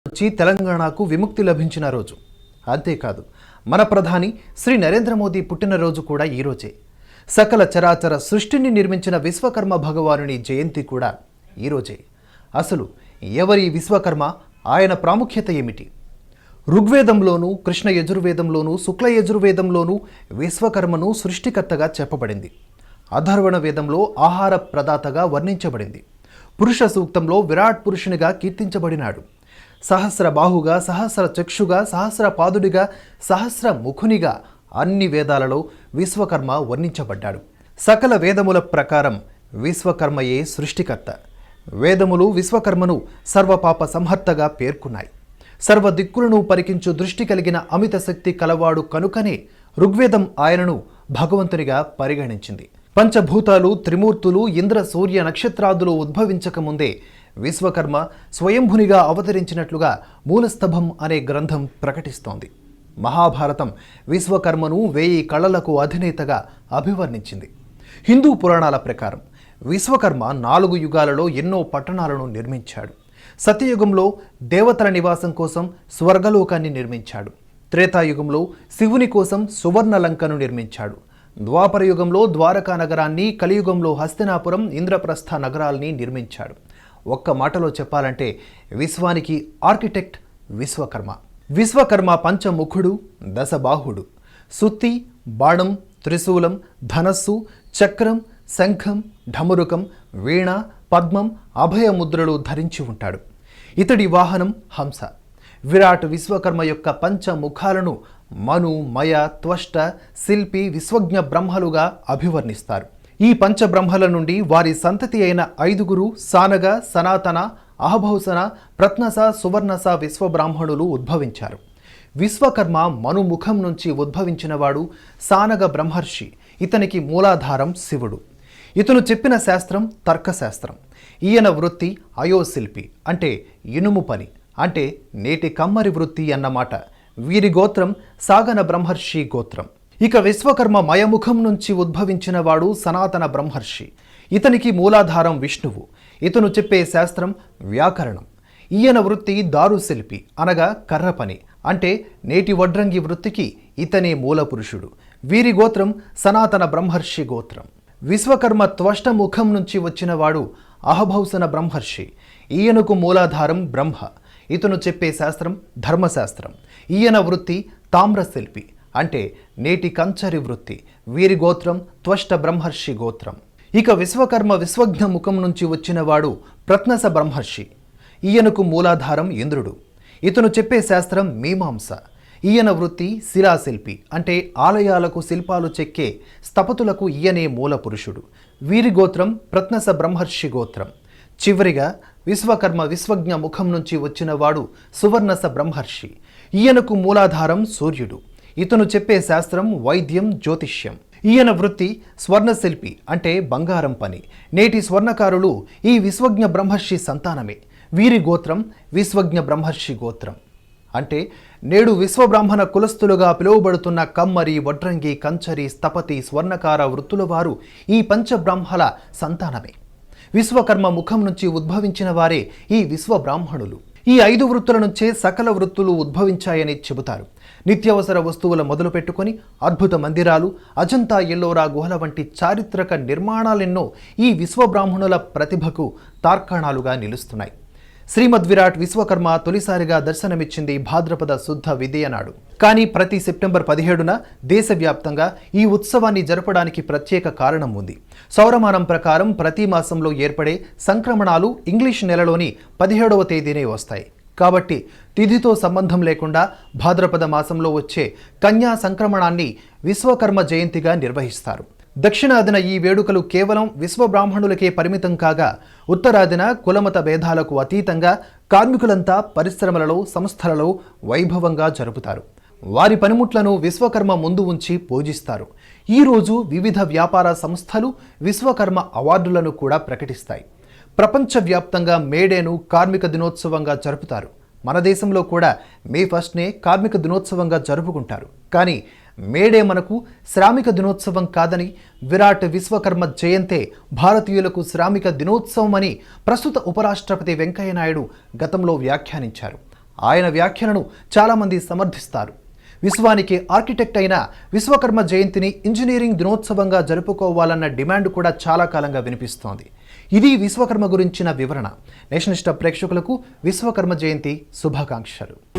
నుంచి తెలంగాణకు విముక్తి లభించిన రోజు. అంతేకాదు మన ప్రధాని శ్రీ నరేంద్ర మోదీ పుట్టినరోజు కూడా ఈ రోజే. సకల చరాచర సృష్టిని నిర్మించిన విశ్వకర్మ భగవానుని జయంతి కూడా ఈ రోజే. అసలు ఎవరి విశ్వకర్మ, ఆయన ప్రాముఖ్యత ఏమిటి? ఋగ్వేదంలోనూ, కృష్ణ యజుర్వేదంలోనూ, శుక్ల యజుర్వేదంలోనూ విశ్వకర్మను సృష్టికర్తగా చెప్పబడింది. అథర్వణ వేదంలో ఆహార ప్రదాతగా వర్ణించబడింది. పురుష సూక్తంలో విరాట్ పురుషునిగా కీర్తించబడినాడు. సహస్ర బాహుగా, సహస్ర చక్షుగా, సహస్ర పాదుడిగా, సహస్ర ముఖునిగా అన్ని వేదాలలో విశ్వకర్మ వర్ణించబడ్డాడు. సకల వేదముల ప్రకారం విశ్వకర్మయే సృష్టికర్త. వేదములు విశ్వకర్మను సర్వపాప సంహర్తగా పేర్కొన్నాయి. సర్వ దిక్కులను పరికించు దృష్టి కలిగిన అమిత శక్తి కలవాడు కనుకనే ఋగ్వేదం ఆయనను భగవంతునిగా పరిగణించింది. పంచభూతాలు, త్రిమూర్తులు, ఇంద్ర, సూర్య, నక్షత్రాదులు ఉద్భవించకముందే విశ్వకర్మ స్వయంభునిగా అవతరించినట్లుగా మూలస్తభం అనే గ్రంథం ప్రకటిస్తోంది. మహాభారతం విశ్వకర్మను 1000 కళలకు అధినేతగా అభివర్ణించింది. హిందూ పురాణాల ప్రకారం విశ్వకర్మ 4 యుగాలలో ఎన్నో పట్టణాలను నిర్మించాడు. సత్యయుగంలో దేవతల నివాసం కోసం స్వర్గలోకాన్ని నిర్మించాడు. త్రేతాయుగంలో శివుని కోసం సువర్ణలంకను నిర్మించాడు. ద్వాపర యుగంలో ద్వారకా నగరాన్ని, కలియుగంలో హస్తినాపురం, ఇంద్రప్రస్థ నగరాల్ని నిర్మించాడు. ఒక్క మాటలో చెప్పాలంటే విశ్వానికి ఆర్కిటెక్ట్ విశ్వకర్మ. విశ్వకర్మ పంచముఖుడు, దశబాహుడు. సుత్తి, బాణం, త్రిశూలం, ధనస్సు, చక్రం, శంఖం, ఢమరుకం, వీణ, పద్మం, అభయముద్రలు ధరించి ఉంటాడు. ఇతడి వాహనం హంస. విరాట్ విశ్వకర్మ యొక్క పంచముఖాలను మను, మయ, త్వష్ట, శిల్పి, విశ్వజ్ఞ బ్రహ్మలుగా అభివర్ణిస్తారు. ఈ పంచబ్రహ్మల నుండి వారి సంతతి అయిన 5 సానగ, సనాతన, అహభౌసన, ప్రత్నస, సువర్ణస విశ్వబ్రాహ్మణులు ఉద్భవించారు. విశ్వకర్మ మనుముఖం నుంచి ఉద్భవించినవాడు సానగ బ్రహ్మర్షి. ఇతనికి మూలాధారం శివుడు. ఇతను చెప్పిన శాస్త్రం తర్కశాస్త్రం. ఈయన వృత్తి అయోశిల్పి, అంటే ఇనుము పని, అంటే నేటి కమ్మరి వృత్తి అన్నమాట. వీరి గోత్రం సాగన బ్రహ్మర్షి గోత్రం. ఇక విశ్వకర్మ మయముఖం నుంచి ఉద్భవించిన వాడు సనాతన బ్రహ్మర్షి. ఇతనికి మూలాధారం విష్ణువు. ఇతను చెప్పే శాస్త్రం వ్యాకరణం. ఈయన వృత్తి దారుశిల్పి, అనగా కర్ర పని, అంటే నేటి వడ్రంగి వృత్తికి ఇతనే మూల పురుషుడు. వీరి గోత్రం సనాతన బ్రహ్మర్షి గోత్రం. విశ్వకర్మ త్వష్టముఖం నుంచి వచ్చినవాడు అహభౌసన బ్రహ్మర్షి. ఈయనకు మూలాధారం బ్రహ్మ. ఇతను చెప్పే శాస్త్రం ధర్మశాస్త్రం. ఈయన వృత్తి తామ్రశిల్పి, అంటే నేటి కంచరి వృత్తి. వీరి గోత్రం త్వష్ట బ్రహ్మర్షి గోత్రం. ఇక విశ్వకర్మ విశ్వజ్ఞ ముఖం నుంచి వచ్చినవాడు ప్రత్నస బ్రహ్మర్షి. ఈయనకు మూలాధారం ఇంద్రుడు. ఇతను చెప్పే శాస్త్రం మీమాంస. ఈయన వృత్తి శిలాశిల్పి, అంటే ఆలయాలకు శిల్పాలు చెక్కే స్థపతులకు ఈయనే మూల పురుషుడు. వీరి గోత్రం ప్రత్నస బ్రహ్మర్షి గోత్రం. చివరిగా విశ్వకర్మ విశ్వజ్ఞ ముఖం నుంచి వచ్చినవాడు సువర్ణస బ్రహ్మర్షి. ఈయనకు మూలాధారం సూర్యుడు. ఇతను చెప్పే శాస్త్రం వైద్యం, జ్యోతిష్యం. ఈయన వృత్తి స్వర్ణశిల్పి, అంటే బంగారం పని. నేటి స్వర్ణకారులు ఈ విశ్వజ్ఞ బ్రహ్మర్షి సంతానమే. వీరి గోత్రం విశ్వజ్ఞ బ్రహ్మర్షి గోత్రం. అంటే నేడు విశ్వబ్రాహ్మణ కులస్థులుగా పిలువబడుతున్న కమ్మరి, వడ్రంగి, కంచరి, స్థపతి, స్వర్ణకార వృత్తుల వారు ఈ పంచబ్రాహ్మల సంతానమే. విశ్వకర్మ ముఖం నుంచి ఉద్భవించిన వారే ఈ విశ్వబ్రాహ్మణులు. ఈ 5 వృత్తుల నుంచే సకల వృత్తులు ఉద్భవించాయని చెబుతారు. నిత్యావసర వస్తువుల మొదలు పెట్టుకొని అద్భుత మందిరాలు, అజంతా, ఎల్లోరా గుహల వంటి చారిత్రక నిర్మాణాలెన్నో ఈ విశ్వబ్రాహ్మణుల ప్రతిభకు తార్కాణాలుగా నిలుస్తున్నాయి. శ్రీమద్ విరాట్ విశ్వకర్మ తొలిసారిగా దర్శనమిచ్చింది భాద్రపద శుద్ధ విదియ నాడు. కానీ ప్రతి సెప్టెంబర్ 17న దేశవ్యాప్తంగా ఈ ఉత్సవాన్ని జరపడానికి ప్రత్యేక కారణం ఉంది. సౌరమానం ప్రకారం ప్రతి మాసంలో ఏర్పడే సంక్రమణాలు ఇంగ్లీష్ నెలలోని 17వ తేదీనే వస్తాయి. కాబట్టి తిథితో సంబంధం లేకుండా భాద్రపద మాసంలో వచ్చే కన్యా సంక్రమణాన్ని విశ్వకర్మ జయంతిగా నిర్వహిస్తారు. దక్షిణాదిన ఈ వేడుకలు కేవలం విశ్వబ్రాహ్మణులకే పరిమితం కాగా, ఉత్తరాదిన కులమత భేదాలకు అతీతంగా కార్మికులంతా పరిశ్రమలలో, సంస్థలలో వైభవంగా జరుపుతారు. వారి పనిముట్లను విశ్వకర్మ ముందు ఉంచి పూజిస్తారు. ఈరోజు వివిధ వ్యాపార సంస్థలు విశ్వకర్మ అవార్డులను కూడా ప్రకటిస్తాయి. ప్రపంచవ్యాప్తంగా మేడేను కార్మిక దినోత్సవంగా జరుపుతారు. మన దేశంలో కూడా మే 1నే కార్మిక దినోత్సవంగా జరుపుకుంటారు. కానీ మేడే మనకు శ్రామిక దినోత్సవం కాదని, విరాట్ విశ్వకర్మ జయంతే భారతీయులకు శ్రామిక దినోత్సవం అని ప్రస్తుత ఉపరాష్ట్రపతి వెంకయ్య నాయుడు గతంలో వ్యాఖ్యానించారు. ఆయన వ్యాఖ్యలను చాలామంది సమర్థిస్తారు. విశ్వానికి ఆర్కిటెక్ట్ అయిన విశ్వకర్మ జయంతిని ఇంజనీరింగ్ దినోత్సవంగా జరుపుకోవాలన్న డిమాండ్ కూడా చాలా కాలంగా వినిపిస్తోంది. ఇది విశ్వకర్మ గురించిన వివరణ. నేషనలిస్ట్ ప్రేక్షకులకు విశ్వకర్మ జయంతి శుభాకాంక్షలు.